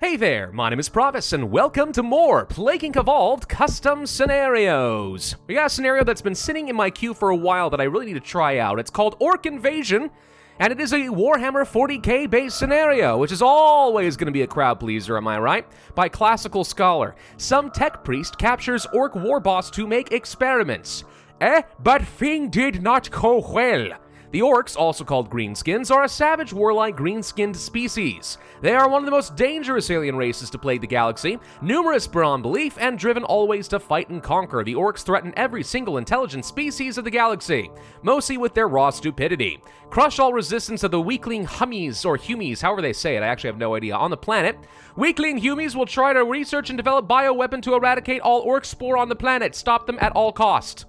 Hey there, my name is Pravus, and welcome to more Plague Inc. Evolved custom scenarios. We got a scenario that's been sitting in my queue for a while that I really need to try out. It's called Orc Invasion, and it is a Warhammer 40k based scenario, which is always going to be a crowd pleaser, am I right? By classical scholar. Some tech priest captures orc war boss to make experiments. But thing did not go well. The orcs, also called greenskins, are a savage, warlike, green-skinned species. They are one of the most dangerous alien races to plague the galaxy, numerous beyond belief, and driven always to fight and conquer. The orcs threaten every single intelligent species of the galaxy, mostly with their raw stupidity. Crush all resistance of the weakling hummies, or humies, however they say it, I actually have no idea, on the planet. Weakling humies will try to research and develop bioweapon to eradicate all orc spore on the planet. Stop them at all cost.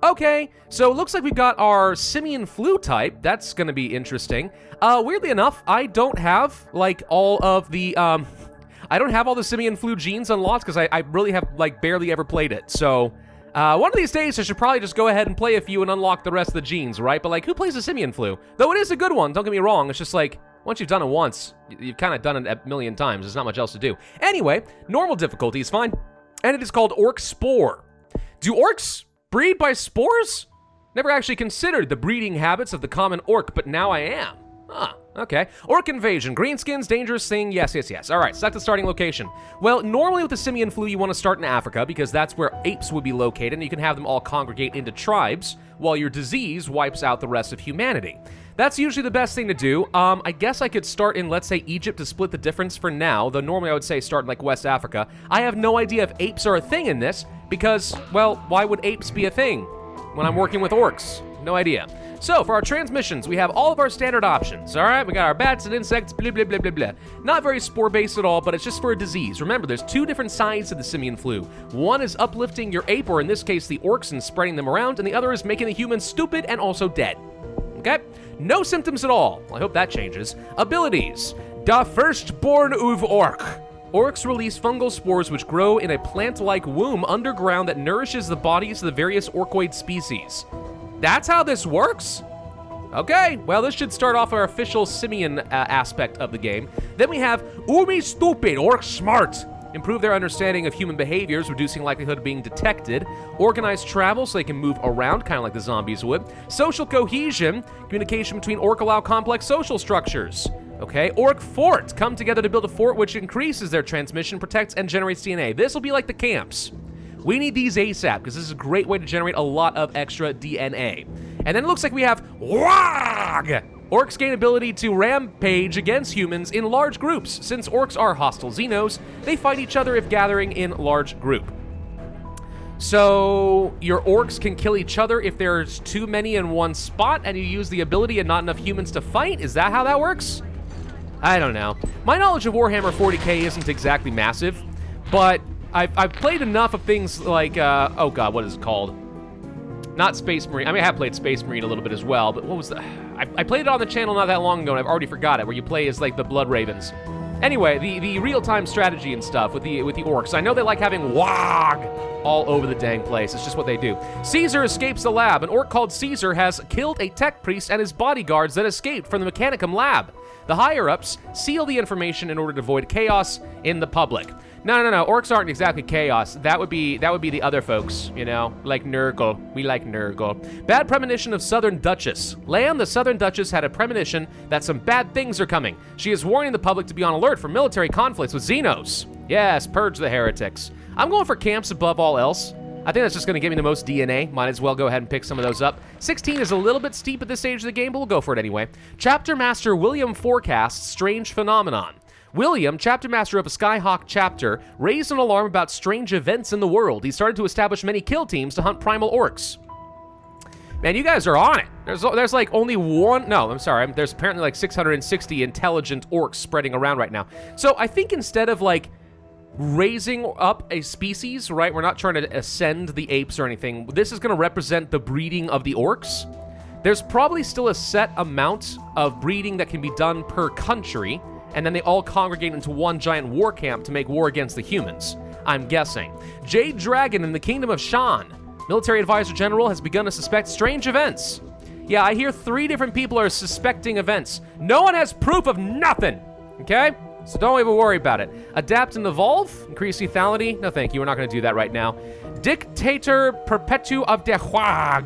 Okay, so it looks like we've got our simian flu type. That's gonna be interesting. Weirdly enough, I don't have, like, all of the, I don't have all the simian flu genes unlocked because I really have, like, barely ever played it. So, one of these days I should probably just go ahead and play a few and unlock the rest of the genes, right? But, like, who plays the simian flu? Though it is a good one, don't get me wrong. It's just like, once you've done it once, you've kind of done it a million times. There's not much else to do. Anyway, normal difficulty is fine. And it is called Orc Spore. Do orcs breed by spores? Never actually considered the breeding habits of the common orc, but now I am. Huh, okay. Orc Invasion, greenskins, dangerous thing, yes. All right, select the starting location. Well, normally with the simian flu, you want to start in Africa because that's where apes would be located, and you can have them all congregate into tribes, while your disease wipes out the rest of humanity. That's usually the best thing to do. I guess I could start in, let's say, Egypt to split the difference for now, though normally I would say start in, like, West Africa. I have no idea if apes are a thing in this, because, well, why would apes be a thing when I'm working with orcs? No idea. So, for our transmissions, we have all of our standard options, all right? We got our bats and insects, blah, blah, blah, blah, blah. Not very spore-based at all, but it's just for a disease. Remember, there's two different sides to the simian flu. One is uplifting your ape, or in this case, the orcs, and spreading them around, and the other is making the humans stupid and also dead. Okay? No symptoms at all. Well, I hope that changes. Abilities. Da Firstborn of Orc. Orcs release fungal spores which grow in a plant-like womb underground that nourishes the bodies of the various orcoid species. That's how this works? Okay, well, this should start off our official simian aspect of the game. Then we have Umi Stupid, Orc Smart. Improve their understanding of human behaviors, reducing likelihood of being detected. Organize travel so they can move around, kind of like the zombies would. Social cohesion, communication between orc allow complex social structures. Okay, Orc Fort, come together to build a fort which increases their transmission, protects, and generates DNA. This will be like the camps. We need these ASAP, because this is a great way to generate a lot of extra DNA. And then it looks like we have WAAAAGH! Orcs gain ability to rampage against humans in large groups. Since orcs are hostile xenos, they fight each other if gathering in large group. So, your orcs can kill each other if there's too many in one spot and you use the ability and not enough humans to fight? Is that how that works? I don't know. My knowledge of Warhammer 40k isn't exactly massive, but I've played enough of things like, oh god, what is it called? Not Space Marine. I mean, I have played Space Marine a little bit as well, but what was the... I played it on the channel not that long ago, and I've already forgot it, where you play as, like, the Blood Ravens. Anyway, the real-time strategy and stuff with the orcs. I know they like having WAAAAGH all over the dang place. It's just what they do. Caesar escapes the lab. An orc called Caesar has killed a tech priest and his bodyguards that escaped from the Mechanicum lab. The higher-ups seal the information in order to avoid chaos in the public. No. Orcs aren't exactly chaos. That would be the other folks, you know, like Nurgle. We like Nurgle. Bad premonition of Southern Duchess. Lan, the Southern Duchess, had a premonition that some bad things are coming. She is warning the public to be on alert for military conflicts with Xenos. Yes, purge the heretics. I'm going for camps above all else. I think that's just going to give me the most DNA. Might as well go ahead and pick some of those up. 16 is a little bit steep at this stage of the game, but we'll go for it anyway. Chapter Master William forecasts strange phenomenon. William, chapter master of a Skyhawk chapter, raised an alarm about strange events in the world. He started to establish many kill teams to hunt primal orcs. Man, you guys are on it. There's like only one... No, I'm sorry. There's apparently like 660 intelligent orcs spreading around right now. So I think instead of like raising up a species, right? We're not trying to ascend the apes or anything. This is going to represent the breeding of the orcs. There's probably still a set amount of breeding that can be done per country, and then they all congregate into one giant war camp to make war against the humans, I'm guessing. Jade Dragon in the Kingdom of Shan. Military Advisor General has begun to suspect strange events. Yeah, I hear 3 different people are suspecting events. No one has proof of nothing, okay? So don't even worry about it. Adapt and evolve. Increase lethality. No, thank you. We're not going to do that right now. Dictator Perpetu of Dat Wah.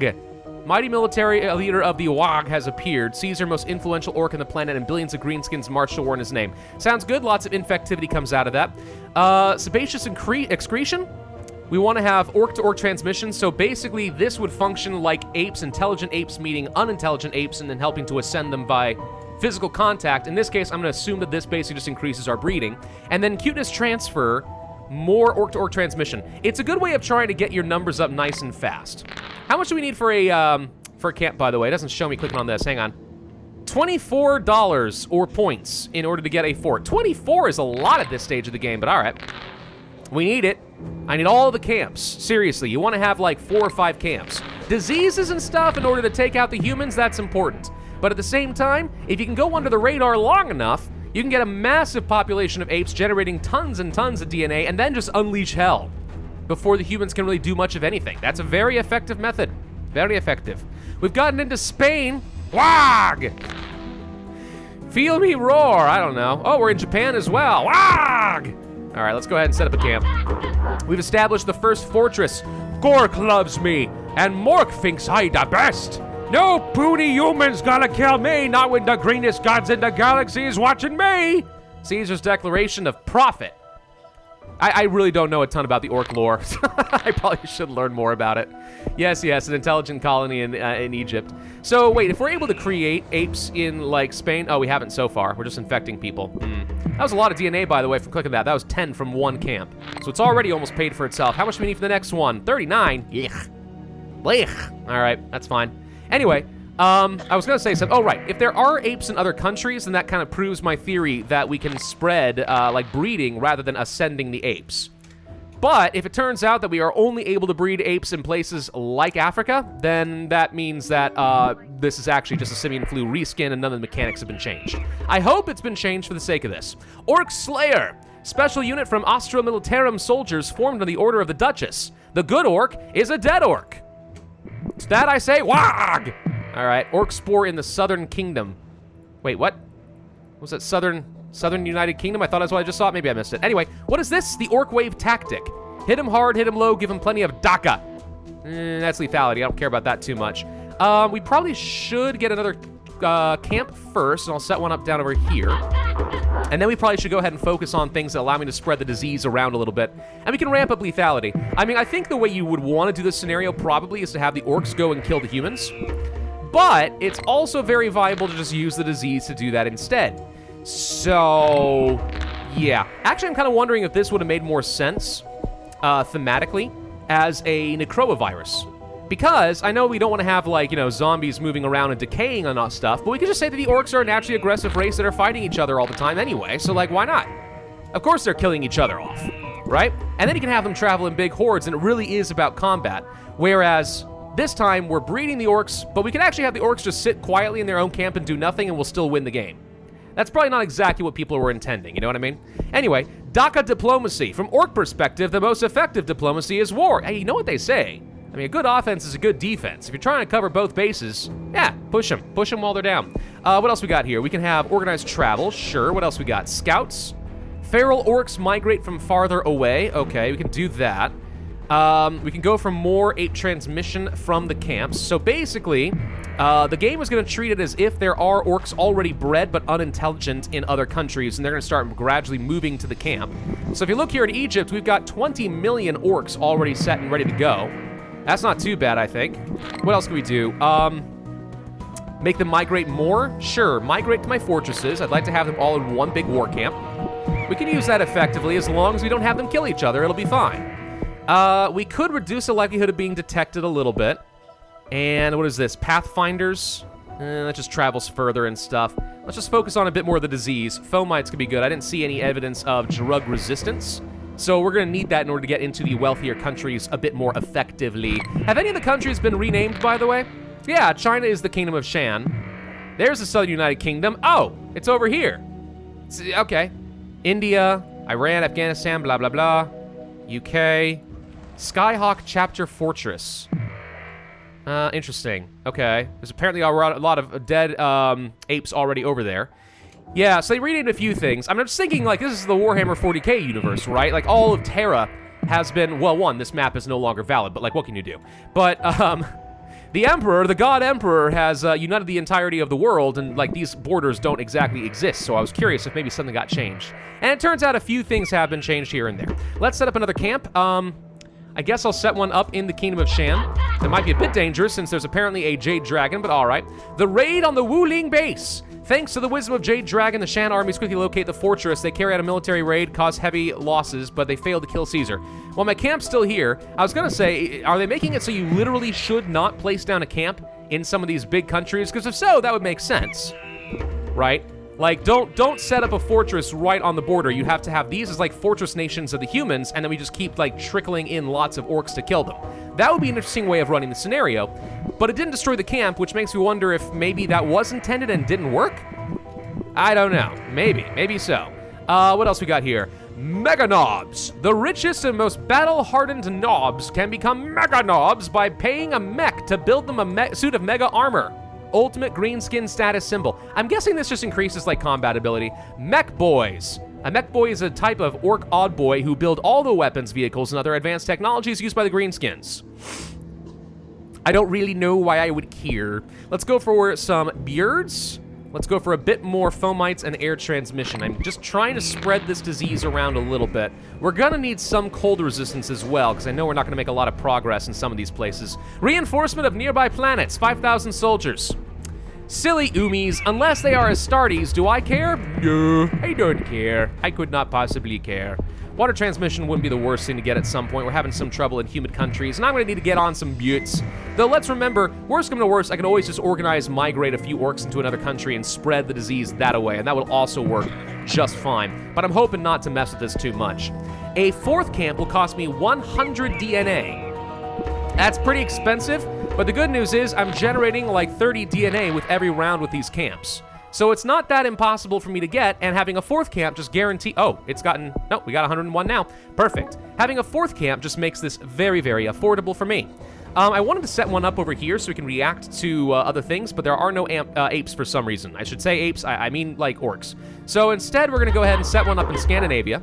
Mighty military leader of the WAAAGH has appeared. Caesar, most influential orc on the planet, and billions of greenskins march to war in his name. Sounds good. Lots of infectivity comes out of that. Sebaceous excretion. We want to have orc-to-orc transmission, so basically this would function like apes, intelligent apes meeting unintelligent apes and then helping to ascend them by physical contact. In this case, I'm going to assume that this basically just increases our breeding. And then cuteness transfer, more orc-to-orc transmission. It's a good way of trying to get your numbers up nice and fast. How much do we need for a camp, by the way? It doesn't show me clicking on this. Hang on. $24 or points in order to get a fort. 24 is a lot at this stage of the game, but all right. We need it. I need all the camps. Seriously, you want to have like 4 or 5 camps. Diseases and stuff in order to take out the humans, that's important. But at the same time, if you can go under the radar long enough, you can get a massive population of apes generating tons and tons of DNA and then just unleash hell before the humans can really do much of anything. That's a very effective method. Very effective. We've gotten into Spain. WAAAGH! Feel me roar. I don't know. Oh, we're in Japan as well. WAAAGH! All right, let's go ahead and set up a camp. We've established the first fortress. Gork loves me, and Mork thinks I the best. No puny human's gonna kill me, not when the greenest gods in the galaxy is watching me. Caesar's declaration of profit. I really don't know a ton about the orc lore. I probably should learn more about it. Yes, an intelligent colony in Egypt. So wait, if we're able to create apes in like Spain, oh, we haven't so far. We're just infecting people. That was a lot of DNA, by the way, from clicking that. That was 10 from one camp. So it's already almost paid for itself. How much do we need for the next one? 39. Yuck. Blech. All right, that's fine. Anyway, I was going to say something. Oh, right. If there are apes in other countries, then that kind of proves my theory that we can spread, like, breeding rather than ascending the apes. But if it turns out that we are only able to breed apes in places like Africa, then that means that this is actually just a simian flu reskin and none of the mechanics have been changed. I hope it's been changed for the sake of this. Orc Slayer. Special unit from Austro Militarum soldiers formed on the Order of the Duchess. The good orc is a dead orc. To that I say, WAAAGH! All right, Orc Spore in the Southern Kingdom. Wait, what? Was that Southern United Kingdom? I thought that's what I just saw. Maybe I missed it. Anyway, what is this? The Orc Wave tactic. Hit him hard, hit him low, give him plenty of DACA. That's lethality. I don't care about that too much. We probably should get another camp first, and I'll set one up down over here. And then we probably should go ahead and focus on things that allow me to spread the disease around a little bit. And we can ramp up lethality. I mean, I think the way you would want to do this scenario probably is to have the orcs go and kill the humans. But it's also very viable to just use the disease to do that instead. So, yeah. Actually, I'm kind of wondering if this would have made more sense, thematically, as a necrovirus. Because I know we don't want to have, like, you know, zombies moving around and decaying on us stuff, but we could just say that the orcs are a naturally aggressive race that are fighting each other all the time anyway, so, like, why not? Of course they're killing each other off, right? And then you can have them travel in big hordes, and it really is about combat. Whereas this time, we're breeding the orcs, but we can actually have the orcs just sit quietly in their own camp and do nothing, and we'll still win the game. That's probably not exactly what people were intending, you know what I mean? Anyway, DACA diplomacy. From orc perspective, the most effective diplomacy is war. Hey, you know what they say? I mean, a good offense is a good defense. If you're trying to cover both bases, yeah, push them. Push them while they're down. What else we got here? We can have organized travel, sure. What else we got? Scouts. Feral orcs migrate from farther away. Okay, we can do that. We can go for more ape transmission from the camps. So basically, the game is going to treat it as if there are orcs already bred but unintelligent in other countries, and they're going to start gradually moving to the camp. So if you look here in Egypt, we've got 20 million orcs already set and ready to go. That's not too bad, I think. What else can we do? Make them migrate more? Sure, migrate to my fortresses. I'd like to have them all in one big war camp. We can use that effectively as long as we don't have them kill each other. It'll be fine. We could reduce the likelihood of being detected a little bit. And what is this? Pathfinders? That just travels further and stuff. Let's just focus on a bit more of the disease. Fomites could be good. I didn't see any evidence of drug resistance. So we're going to need that in order to get into the wealthier countries a bit more effectively. Have any of the countries been renamed, by the way? Yeah, China is the Kingdom of Shan. There's the Southern United Kingdom. Oh, it's over here. Okay. India, Iran, Afghanistan, blah, blah, blah. UK. Skyhawk Chapter Fortress. Interesting. Okay. There's apparently a lot of dead apes already over there. Yeah, so they renamed a few things. I mean, I'm just thinking, like, this is the Warhammer 40k universe, right? Like, all of Terra has been, well, one, this map is no longer valid, but, like, what can you do? But, the Emperor, the God Emperor, has united the entirety of the world, and, like, these borders don't exactly exist, so I was curious if maybe something got changed. And it turns out a few things have been changed here and there. Let's set up another camp. I guess I'll set one up in the Kingdom of Shan. That might be a bit dangerous, since there's apparently a Jade Dragon, but alright. The raid on the Wuling base! Thanks to the wisdom of Jade Dragon, the Shan armies quickly locate the fortress. They carry out a military raid, cause heavy losses, but they failed to kill Caesar. While my camp's still here, I was gonna say, are they making it so you literally should not place down a camp in some of these big countries? Because if so, that would make sense, right? Like, don't set up a fortress right on the border. You have to have these as, like, fortress nations of the humans, and then we just keep, like, trickling in lots of orcs to kill them. That would be an interesting way of running the scenario, but it didn't destroy the camp, which makes me wonder if maybe that was intended and didn't work? I don't know. Maybe so. What else we got here? Mega Knobs. The richest and most battle-hardened knobs can become Mega Knobs by paying a mech to build them a suit of mega armor. Ultimate green skin status symbol. I'm guessing this just increases, like, combat ability. Mech Boys. A mech boy is a type of orc odd boy who build all the weapons, vehicles, and other advanced technologies used by the greenskins. I don't really know why I would care. Let's go for some beards. Let's go for a bit more fomites and air transmission. I'm just trying to spread this disease around a little bit. We're gonna need some cold resistance as well, because I know we're not gonna make a lot of progress in some of these places. Reinforcement of nearby planets, 5,000 soldiers. Silly Umis, unless they are Astartes, do I care? No, I don't care. I could not possibly care. Water transmission wouldn't be the worst thing to get at some point. We're having some trouble in humid countries, and I'm gonna need to get on some buttes. Though let's remember, worst come to worst, I can always just migrate a few orcs into another country and spread the disease that away, and that will also work just fine. But I'm hoping not to mess with this too much. A fourth camp will cost me 100 DNA. That's pretty expensive, but the good news is I'm generating like 30 DNA with every round with these camps. So it's not that impossible for me to get, and having a fourth camp just guarantee... Oh, it's gotten... No, we got 101 now. Perfect. Having a fourth camp just makes this very, very affordable for me. I wanted to set one up over here so we can react to other things, but there are no apes for some reason. I should say apes, I mean like orcs. So instead, we're going to go ahead and set one up in Scandinavia.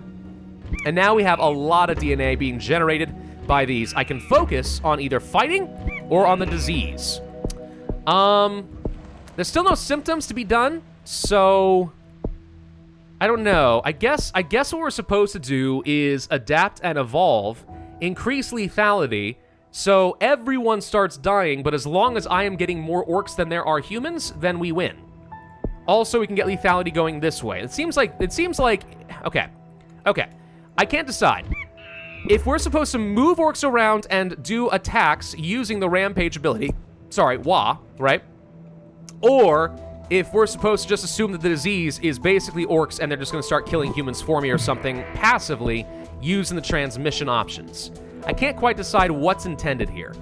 And now we have a lot of DNA being generated by these. I can focus on either fighting or on the disease. There's still no symptoms to be done, so I don't know. I guess what we're supposed to do is adapt and evolve, increase lethality, so everyone starts dying, but as long as I am getting more orcs than there are humans, then we win. Also, we can get lethality going this way. It seems like, okay. I can't decide. If we're supposed to move orcs around and do attacks using the rampage ability, sorry, WAAAAGH, right? Or if we're supposed to just assume that the disease is basically orcs and they're just going to start killing humans for me or something passively using the transmission options. I can't quite decide what's intended here.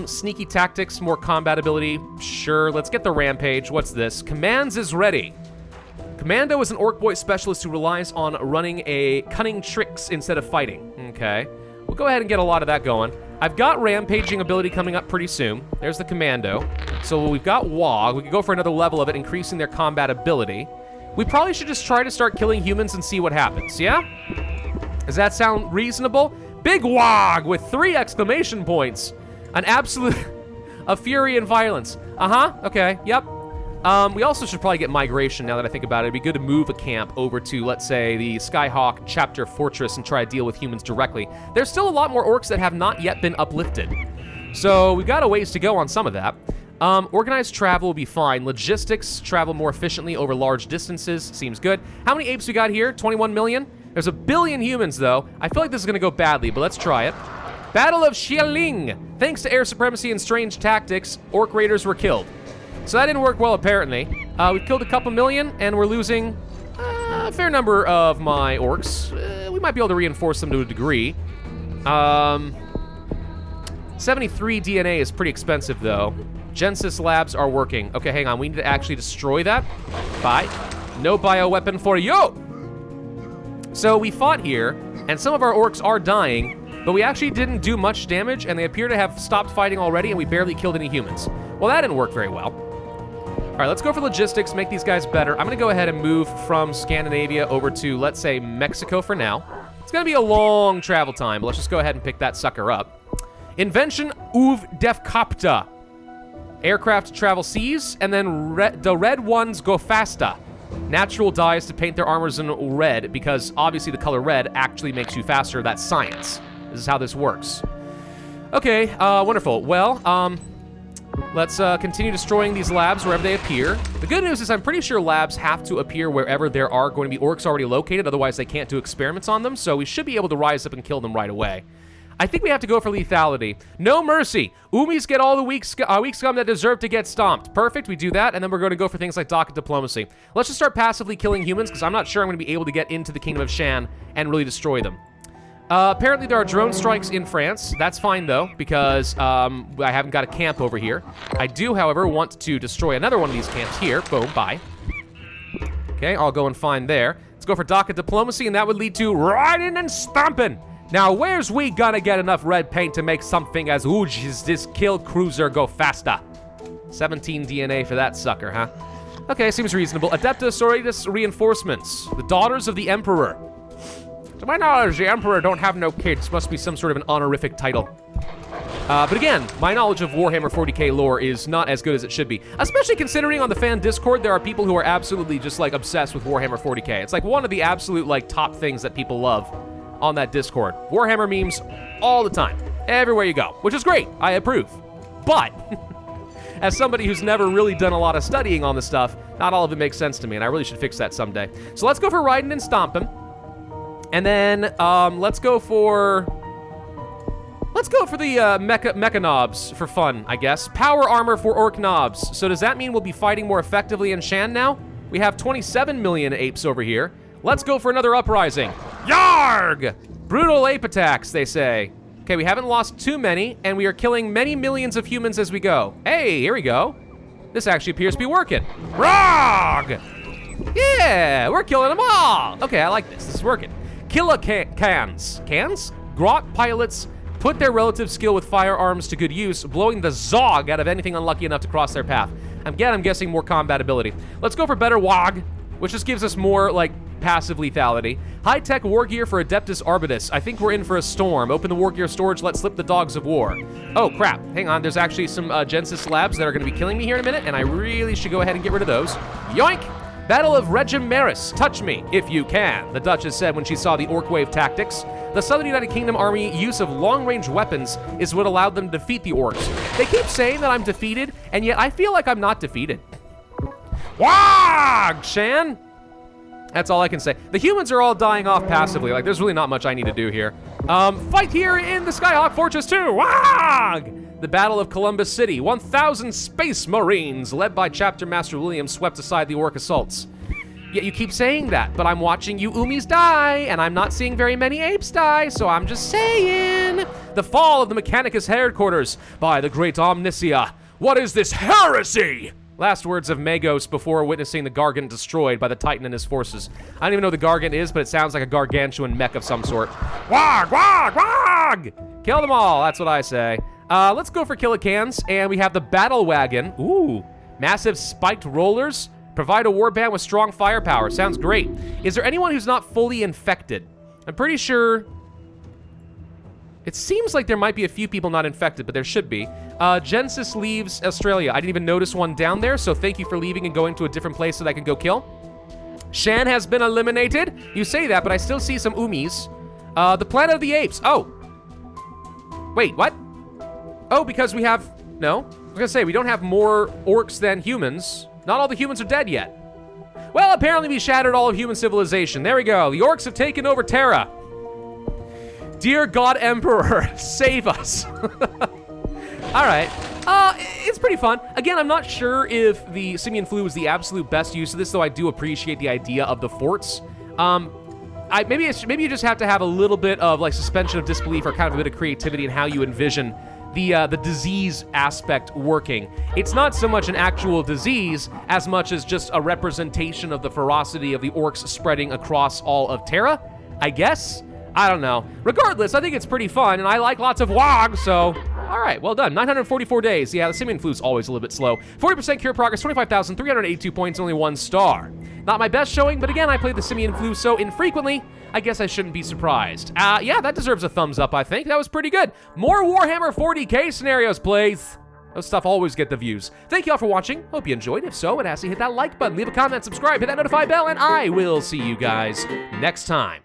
Sneaky tactics, more combat ability. Sure, let's get the rampage. What's this? Commands is ready. Commando is an orc boy specialist who relies on running cunning tricks instead of fighting. Okay. We'll go ahead and get a lot of that going. I've got rampaging ability coming up pretty soon. There's the commando. So we've got WAAAAGH. We could go for another level of it, increasing their combat ability. We probably should just try to start killing humans and see what happens, yeah? Does that sound reasonable? Big WAAAAGH with 3 exclamation points. An absolute... a fury and violence. Okay, yep. We also should probably get migration now that I think about it. It'd be good to move a camp over to, let's say, the Skyhawk Chapter Fortress and try to deal with humans directly. There's still a lot more orcs that have not yet been uplifted. So we've got a ways to go on some of that. Organized travel will be fine. Logistics, travel more efficiently over large distances, seems good. How many apes we got here? 21 million? There's 1 billion humans, though. I feel like this is going to go badly, but let's try it. Battle of Xialing. Thanks to air supremacy and strange tactics, orc raiders were killed. So that didn't work well, apparently. We've killed a couple million, and we're losing a fair number of my orcs. We might be able to reinforce them to a degree. 73 DNA is pretty expensive, though. Genesis labs are working. Okay, hang on. We need to actually destroy that. Bye. No bioweapon for you! So we fought here, and some of our orcs are dying, but we actually didn't do much damage, and they appear to have stopped fighting already, and we barely killed any humans. Well, that didn't work very well. All right, let's go for logistics, make these guys better. I'm going to go ahead and move from Scandinavia over to, let's say, Mexico for now. It's going to be a long travel time, but let's just go ahead and pick that sucker up. Invention uv defkapta. Aircraft travel seas, and then the red ones go faster. Natural dyes to paint their armors in red, because obviously the color red actually makes you faster. That's science. This is how this works. Okay, wonderful. Well, let's continue destroying these labs wherever they appear. The good news is I'm pretty sure labs have to appear wherever there are going to be orcs already located, otherwise they can't do experiments on them, so we should be able to rise up and kill them right away. I think we have to go for lethality. No mercy. Umis get all the weak scum that deserve to get stomped. Perfect, we do that, and then we're going to go for things like docket diplomacy. Let's just start passively killing humans, because I'm not sure I'm going to be able to get into the Kingdom of Shan and really destroy them. Apparently there are drone strikes in France. That's fine, though, because I haven't got a camp over here. I do, however, want to destroy another one of these camps here. Boom, bye. Okay, I'll go and find there. Let's go for docket diplomacy, and that would lead to riding and stomping. Now, where's we gonna get enough red paint to make something as huge as this kill cruiser go faster? 17 DNA for that sucker, huh? Okay, seems reasonable. Adeptus Sororitas Reinforcements. The Daughters of the Emperor. To my knowledge, the Emperor don't have no kids. Must be some sort of an honorific title. But again, my knowledge of Warhammer 40k lore is not as good as it should be. Especially considering on the fan Discord, there are people who are absolutely just, like, obsessed with Warhammer 40k. It's like one of the absolute, like, top things that people love on that Discord. Warhammer memes all the time, everywhere you go, which is great. I approve. But as somebody who's never really done a lot of studying on this stuff, not all of it makes sense to me, and I really should fix that someday. So let's go for riding and stomping, and then let's go for the mecha knobs for fun, I guess. Power armor for orc knobs. So does that mean we'll be fighting more effectively in Shan now? We have 27 million apes over here. Let's go for another uprising. Yarg! Brutal ape attacks, they say. Okay, we haven't lost too many, and we are killing many millions of humans as we go. Hey, here we go. This actually appears to be working. Rog! Yeah, we're killing them all. Okay, I like this. This is working. Killer cans. Cans? Grok pilots put their relative skill with firearms to good use, blowing the zog out of anything unlucky enough to cross their path. Again, I'm guessing more combat ability. Let's go for better WAAAAGH, which just gives us more, like, passive lethality. High-tech war gear for Adeptus Arbitus. I think we're in for a storm. Open the war gear storage, let slip the dogs of war. Oh, crap. Hang on, there's actually some Genesis labs that are going to be killing me here in a minute, and I really should go ahead and get rid of those. Yoink! Battle of Regim Maris. Touch me, if you can, the Duchess said when she saw the Orc Wave tactics. The Southern United Kingdom Army use of long-range weapons is what allowed them to defeat the Orcs. They keep saying that I'm defeated, and yet I feel like I'm not defeated. WAAAAGH, Shan! That's all I can say. The humans are all dying off passively. Like, there's really not much I need to do here. Fight here in the Skyhawk Fortress 2! WAAAAGH! The Battle of Columbus City. 1,000 Space Marines, led by Chapter Master William, swept aside the Orc assaults. Yet you keep saying that, but I'm watching you Umis die, and I'm not seeing very many apes die, so I'm just saying. The fall of the Mechanicus headquarters by the Great Omnisia. What is this heresy? Last words of Magos before witnessing the Gargant destroyed by the Titan and his forces. I don't even know what the Gargant is, but it sounds like a gargantuan mech of some sort. WAAAAGH! WAAAAGH! WAAAAGH! Kill them all, that's what I say. Let's go for Killicans, and we have the Battle Wagon. Ooh, massive spiked rollers. Provide a warband with strong firepower. Sounds great. Is there anyone who's not fully infected? I'm pretty sure... It seems like there might be a few people not infected, but there should be. Genesis leaves Australia. I didn't even notice one down there, so thank you for leaving and going to a different place so that I can go kill. Shan has been eliminated. You say that, but I still see some Umis. The Planet of the Apes. Oh. Wait, what? Oh, because we have... No. I was gonna say, we don't have more orcs than humans. Not all the humans are dead yet. Well, apparently we shattered all of human civilization. There we go. The orcs have taken over Terra. Dear God Emperor, save us. All right. It's pretty fun. Again, I'm not sure if the simian flu is the absolute best use of this, though I do appreciate the idea of the forts. Maybe you just have to have a little bit of, like, suspension of disbelief or kind of a bit of creativity in how you envision the disease aspect working. It's not so much an actual disease as much as just a representation of the ferocity of the orcs spreading across all of Terra, I guess? I don't know. Regardless, I think it's pretty fun, and I like lots of WAAAGH, so All right, well done. 944 days. Yeah, the simian flu's always a little bit slow. 40% cure progress, 25,382 points, only 1 star. Not my best showing, but again, I played the simian flu so infrequently, I guess I shouldn't be surprised. Yeah, that deserves a thumbs up, I think. That was pretty good. More Warhammer 40k scenarios, please. Those stuff always get the views. Thank you all for watching. Hope you enjoyed. If so, it asks you hit that like button, leave a comment, subscribe, hit that notify bell, and I will see you guys next time.